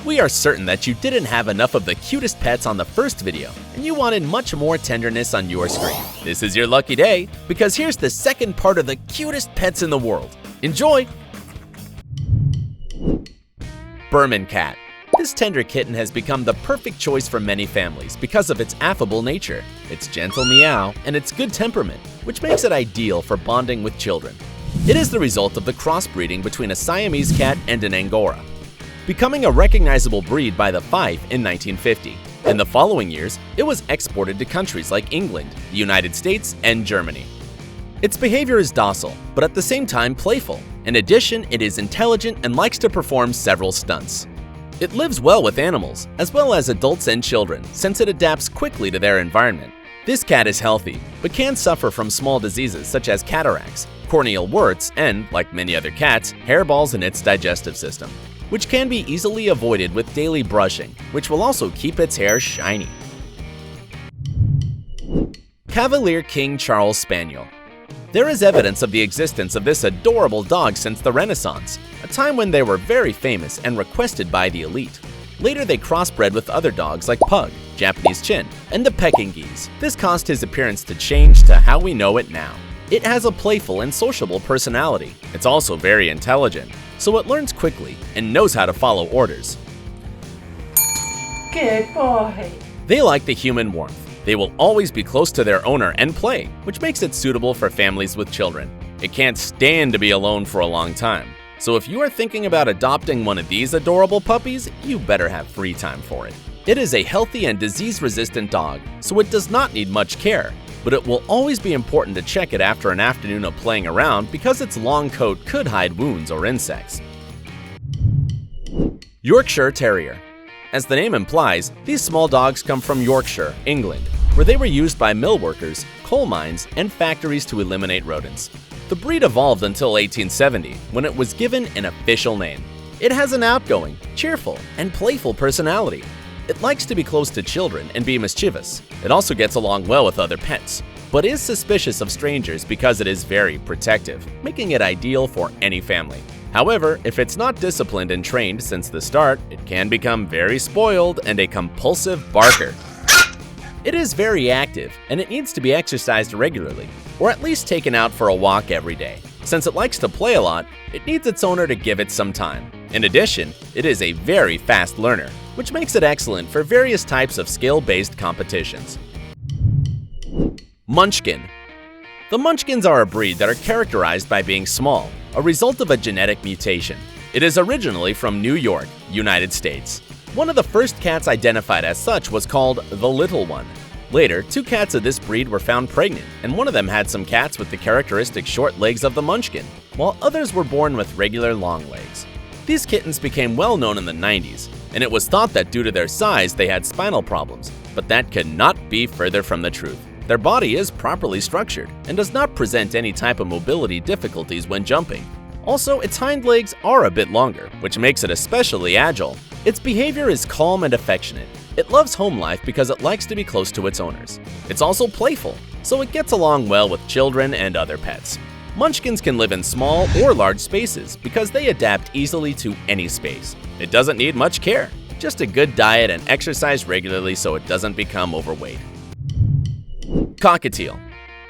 We are certain that you didn't have enough of the cutest pets on the first video, and you wanted much more tenderness on your screen. This is your lucky day, because here's the second part of the cutest pets in the world. Enjoy! Birman cat. This tender kitten has become the perfect choice for many families because of its affable nature, its gentle meow, and its good temperament, which makes it ideal for bonding with children. It is the result of the crossbreeding between a Siamese cat and an Angora, becoming a recognizable breed by the Fife in 1950. In the following years, it was exported to countries like England, the United States, and Germany. Its behavior is docile, but at the same time playful. In addition, it is intelligent and likes to perform several stunts. It lives well with animals, as well as adults and children, since it adapts quickly to their environment. This cat is healthy, but can suffer from small diseases such as cataracts, corneal warts, and, like many other cats, hairballs in its digestive system, which can be easily avoided with daily brushing, which will also keep its hair shiny. Cavalier King Charles Spaniel. There is evidence of the existence of this adorable dog since the Renaissance, a time when they were very famous and requested by the elite. Later they crossbred with other dogs like Pug, Japanese Chin, and the Pekingese. This caused his appearance to change to how we know it now. It has a playful and sociable personality. It's also very intelligent, so it learns quickly and knows how to follow orders. Good boy. They like the human warmth. They will always be close to their owner and play, which makes it suitable for families with children. It can't stand to be alone for a long time. So if you are thinking about adopting one of these adorable puppies, you better have free time for it. It is a healthy and disease-resistant dog, so it does not need much care, but it will always be important to check it after an afternoon of playing around because its long coat could hide wounds or insects. Yorkshire Terrier. As the name implies, these small dogs come from Yorkshire, England, where they were used by mill workers, coal mines, and factories to eliminate rodents. The breed evolved until 1870, when it was given an official name. It has an outgoing, cheerful, and playful personality. It likes to be close to children and be mischievous. It also gets along well with other pets, but is suspicious of strangers because it is very protective, making it ideal for any family. However, if it's not disciplined and trained since the start, it can become very spoiled and a compulsive barker. It is very active, and it needs to be exercised regularly, or at least taken out for a walk every day. Since it likes to play a lot, it needs its owner to give it some time. In addition, it is a very fast learner, which makes it excellent for various types of skill-based competitions. Munchkin. The Munchkins are a breed that are characterized by being small, a result of a genetic mutation. It is originally from New York, United States. One of the first cats identified as such was called the Little One. Later, 2 cats of this breed were found pregnant, and one of them had some cats with the characteristic short legs of the Munchkin, while others were born with regular long legs. These kittens became well known in the 90s, and it was thought that due to their size they had spinal problems, but that could not be further from the truth. Their body is properly structured and does not present any type of mobility difficulties when jumping. Also, its hind legs are a bit longer, which makes it especially agile. Its behavior is calm and affectionate. It loves home life because it likes to be close to its owners. It's also playful, so it gets along well with children and other pets. Munchkins can live in small or large spaces because they adapt easily to any space. It doesn't need much care, just a good diet and exercise regularly so it doesn't become overweight. Cockatiel.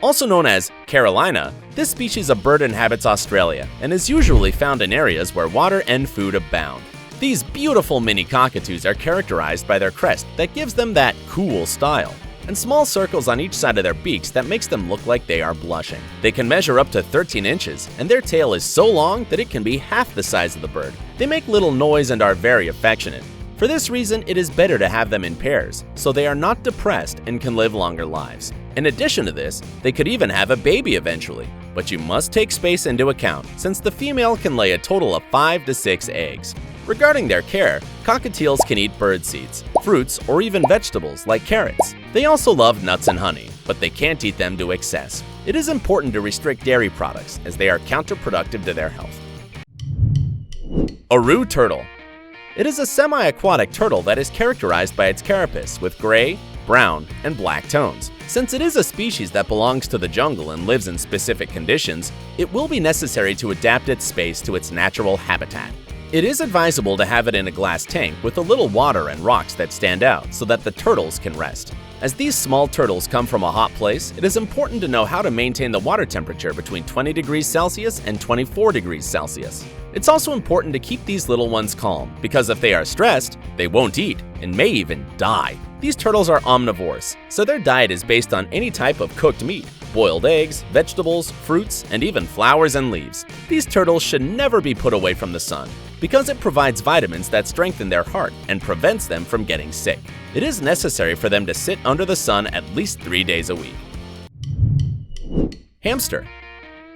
Also known as Carolina, this species of bird inhabits Australia and is usually found in areas where water and food abound. These beautiful mini cockatoos are characterized by their crest that gives them that cool style, and small circles on each side of their beaks that makes them look like they are blushing. They can measure up to 13 inches, and their tail is so long that it can be half the size of the bird. They make little noise and are very affectionate. For this reason, it is better to have them in pairs, so they are not depressed and can live longer lives. In addition to this, they could even have a baby eventually, but you must take space into account since the female can lay a total of 5 to 6 eggs. Regarding their care, cockatiels can eat bird seeds, fruits, or even vegetables like carrots. They also love nuts and honey, but they can't eat them to excess. It is important to restrict dairy products as they are counterproductive to their health. Auros Turtle. It is a semi-aquatic turtle that is characterized by its carapace with gray, brown, and black tones. Since it is a species that belongs to the jungle and lives in specific conditions, it will be necessary to adapt its space to its natural habitat. It is advisable to have it in a glass tank with a little water and rocks that stand out so that the turtles can rest. As these small turtles come from a hot place, it is important to know how to maintain the water temperature between 20 degrees Celsius and 24 degrees Celsius. It's also important to keep these little ones calm, because if they are stressed, they won't eat and may even die. These turtles are omnivores, so their diet is based on any type of cooked meat, boiled eggs, vegetables, fruits, and even flowers and leaves. These turtles should never be put away from the sun, because it provides vitamins that strengthen their heart and prevents them from getting sick. It is necessary for them to sit under the sun at least 3 days a week. Hamster.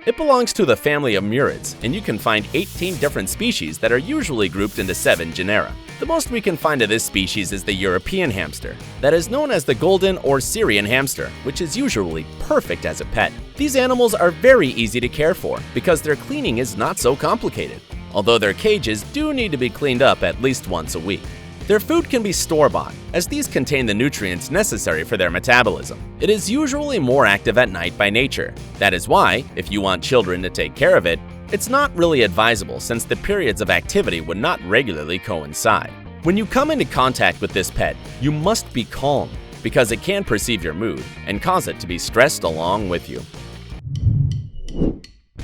It belongs to the family of murids, and you can find 18 different species that are usually grouped into 7 genera. The most we can find of this species is the European hamster, that is known as the golden or Syrian hamster, which is usually perfect as a pet. These animals are very easy to care for because their cleaning is not so complicated, although their cages do need to be cleaned up at least once a week. Their food can be store-bought, as these contain the nutrients necessary for their metabolism. It is usually more active at night by nature. That is why, if you want children to take care of it, it's not really advisable since the periods of activity would not regularly coincide. When you come into contact with this pet, you must be calm, because it can perceive your mood and cause it to be stressed along with you.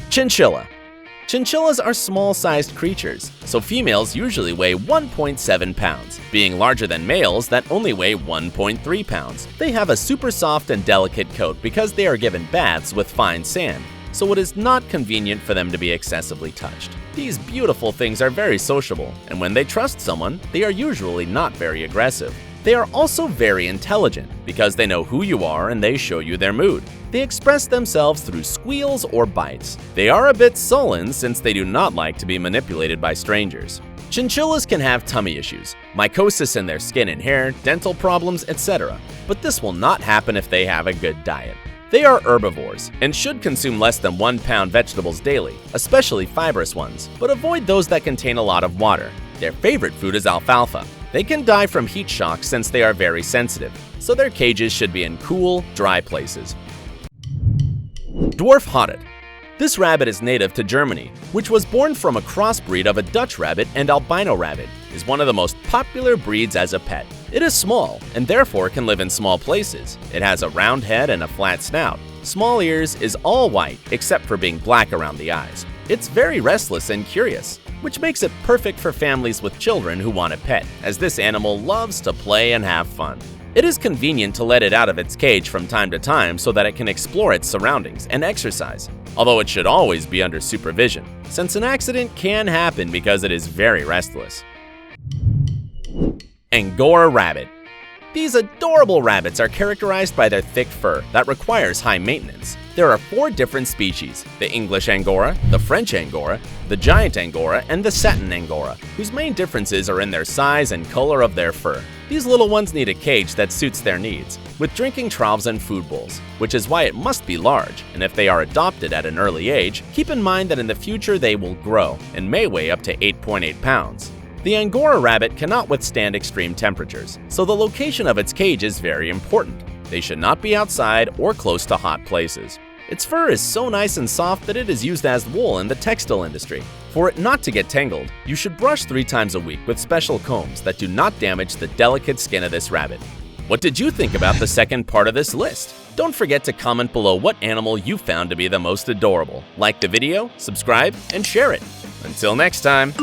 Chinchilla. Chinchillas are small-sized creatures, so females usually weigh 1.7 pounds, being larger than males that only weigh 1.3 pounds. They have a super soft and delicate coat because they are given baths with fine sand, so it is not convenient for them to be excessively touched. These beautiful things are very sociable, and when they trust someone, they are usually not very aggressive. They are also very intelligent because they know who you are and they show you their mood. They express themselves through squeals or bites. They are a bit sullen since they do not like to be manipulated by strangers. Chinchillas can have tummy issues, mycosis in their skin and hair, dental problems, etc. But this will not happen if they have a good diet. They are herbivores and should consume less than 1 pound vegetables daily, especially fibrous ones, but avoid those that contain a lot of water. Their favorite food is alfalfa. They can die from heat shock since they are very sensitive, so their cages should be in cool, dry places. Dwarf Rabbit. This rabbit is native to Germany, which was born from a crossbreed of a Dutch rabbit and albino rabbit. It is one of the most popular breeds as a pet. It is small and therefore can live in small places. It has a round head and a flat snout. Small ears, is all white except for being black around the eyes. It's very restless and curious, which makes it perfect for families with children who want a pet, as this animal loves to play and have fun. It is convenient to let it out of its cage from time to time so that it can explore its surroundings and exercise, although it should always be under supervision, since an accident can happen because it is very restless. Angora Rabbit. These adorable rabbits are characterized by their thick fur that requires high maintenance. There are 4 different species: the English Angora, the French Angora, the Giant Angora, and the Satin Agora, whose main differences are in their size and color of their fur. These little ones need a cage that suits their needs, with drinking troughs and food bowls, which is why it must be large, and if they are adopted at an early age, keep in mind that in the future they will grow and may weigh up to 8.8 pounds. The Angora rabbit cannot withstand extreme temperatures, so the location of its cage is very important. They should not be outside or close to hot places. Its fur is so nice and soft that it is used as wool in the textile industry. For it not to get tangled, you should brush 3 times a week with special combs that do not damage the delicate skin of this rabbit. What did you think about the second part of this list? Don't forget to comment below what animal you found to be the most adorable. Like the video, subscribe, and share it. Until next time.